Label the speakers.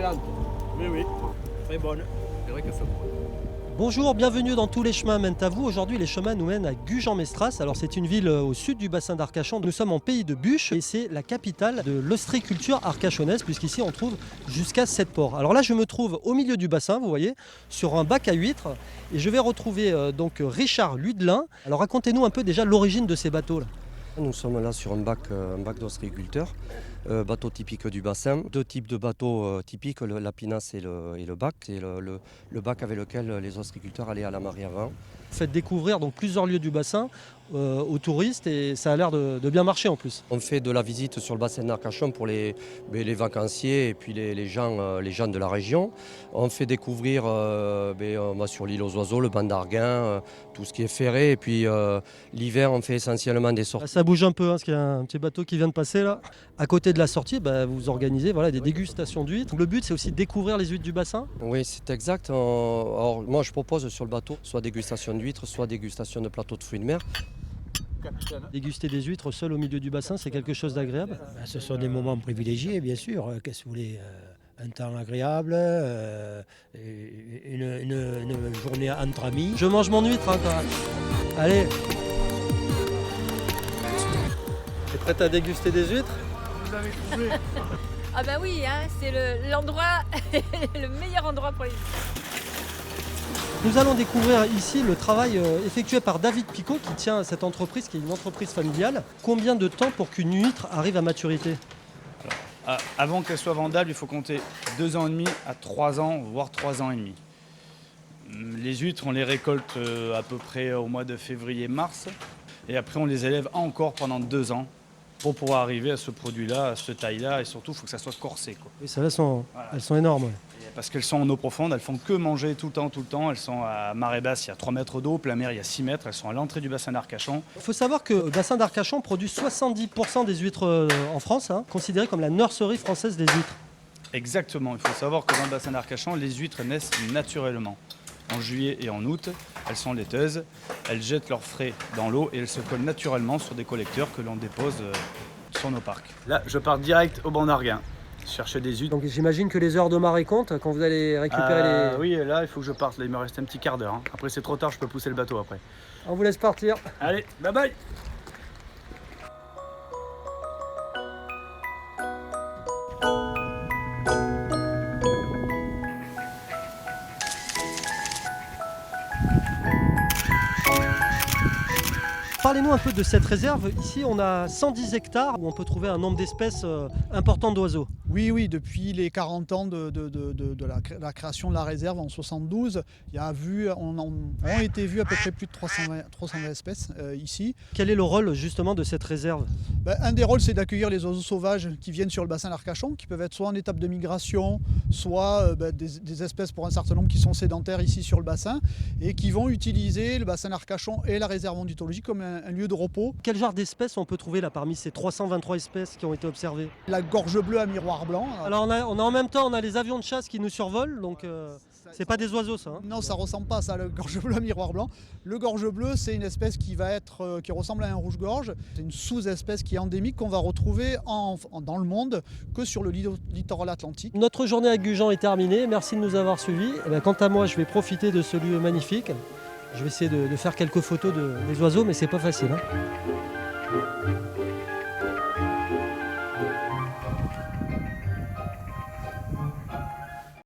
Speaker 1: excellente. Oui, oui, très bonne. C'est vrai que c'est bon.
Speaker 2: Bonjour, bienvenue dans Tous les chemins mènent à vous. Aujourd'hui, les chemins nous mènent à Gujan-Mestras. Alors, c'est une ville au sud du bassin d'Arcachon. Nous sommes en pays de bûches et c'est la capitale de l'ostréiculture arcachonnaise, puisqu'ici on trouve jusqu'à 7 ports. Alors là, je me trouve au milieu du bassin, vous voyez, sur un bac à huîtres et je vais retrouver donc Richard Ludelin. Alors, racontez-nous un peu déjà l'origine de ces bateaux là.
Speaker 3: Nous sommes là sur un bac d'ostréiculteur, bateau typique du bassin. Deux types de bateaux typiques, la pinasse et le bac. C'est le bac avec lequel les ostréiculteurs allaient à la marée avant.
Speaker 2: Vous faites découvrir donc plusieurs lieux du bassin aux touristes et ça a l'air de bien marcher en plus.
Speaker 3: On fait de la visite sur le bassin d'Arcachon pour les vacanciers et puis les gens de la région. On fait découvrir, on va sur l'île aux oiseaux, le banc d'Arguin, tout ce qui est ferré. Et puis l'hiver, on fait essentiellement des sorties.
Speaker 2: Ça bouge un peu, parce qu'il y a un petit bateau qui vient de passer là. À côté de la sortie, vous organisez des dégustations d'huîtres. Le but, c'est aussi de découvrir les huîtres du bassin.
Speaker 3: Oui, c'est exact. Alors, moi, je propose sur le bateau soit dégustation d'huîtres, soit dégustation de plateaux de fruits de mer.
Speaker 2: Déguster des huîtres seul au milieu du bassin, c'est quelque chose d'agréable.
Speaker 4: Ce sont des moments privilégiés, bien sûr. Qu'est-ce que vous voulez un temps agréable, une journée entre amis.
Speaker 2: Je mange mon huître, hein, quand même. Allez. T'es prête à déguster des huîtres?
Speaker 1: Vous avez trouvé.
Speaker 5: Ah bah oui, hein, c'est l'endroit, le meilleur endroit pour les huîtres.
Speaker 2: Nous allons découvrir ici le travail effectué par David Picot qui tient cette entreprise qui est une entreprise familiale. Combien de temps pour qu'une huître arrive à maturité?
Speaker 6: Avant qu'elle soit vendable, il faut compter 2 ans et demi à 3 ans, voire 3 ans et demi. Les huîtres, on les récolte à peu près au mois de février-mars. Et après, on les élève encore pendant 2 ans pour pouvoir arriver à ce produit-là, à cette taille-là. Et surtout, il faut que ça soit corsé, quoi.
Speaker 2: Oui, elles sont énormes. Ouais.
Speaker 6: Parce qu'elles sont en eau profonde, elles font que manger tout le temps. Elles sont à marée basse, il y a 3 mètres d'eau, plein mer, il y a 6 mètres. Elles sont à l'entrée du bassin d'Arcachon.
Speaker 2: Il faut savoir que le bassin d'Arcachon produit 70% des huîtres en France, considérées comme la nurserie française des huîtres.
Speaker 6: Exactement, il faut savoir que dans le bassin d'Arcachon, les huîtres naissent naturellement. En juillet et en août, elles sont laiteuses, elles jettent leurs frais dans l'eau et elles se collent naturellement sur des collecteurs que l'on dépose sur nos parcs. Là, je pars direct au banc d'Arguin, chercher des huîtres.
Speaker 2: Donc j'imagine que les heures de marée comptent quand vous allez récupérer les...
Speaker 6: Oui, là, il faut que je parte, là, il me reste un petit quart d'heure. Après, c'est trop tard, je peux pousser le bateau après.
Speaker 2: On vous laisse partir.
Speaker 6: Allez, bye bye.
Speaker 2: Parlez-nous un peu de cette réserve. Ici, on a 110 hectares où on peut trouver un nombre d'espèces important d'oiseaux.
Speaker 7: Oui, depuis les 40 ans de la création de la réserve en 72, ont été vues à peu près plus de 320 espèces ici.
Speaker 2: Quel est le rôle justement de cette réserve?
Speaker 7: Un des rôles, c'est d'accueillir les oiseaux sauvages qui viennent sur le bassin d'Arcachon, qui peuvent être soit en étape de migration, soit des espèces pour un certain nombre qui sont sédentaires ici sur le bassin et qui vont utiliser le bassin d'Arcachon et la réserve ornithologique comme un lieu de repos.
Speaker 2: Quel genre d'espèces on peut trouver là parmi ces 323 espèces qui ont été observées?
Speaker 7: La gorge bleue à miroir blanc.
Speaker 2: Alors on a en même temps les avions de chasse qui nous survolent, donc c'est pas des oiseaux ça.
Speaker 7: Non, ça ressemble pas à ça, le gorge bleu à miroir blanc. Le gorge bleu, c'est une espèce qui ressemble à un rouge-gorge. C'est une sous-espèce qui est endémique qu'on va retrouver dans le monde que sur le littoral atlantique.
Speaker 2: Notre journée à Gujan est terminée, merci de nous avoir suivis. Quant à moi, je vais profiter de ce lieu magnifique. Je vais essayer de faire quelques photos des oiseaux, mais c'est pas facile.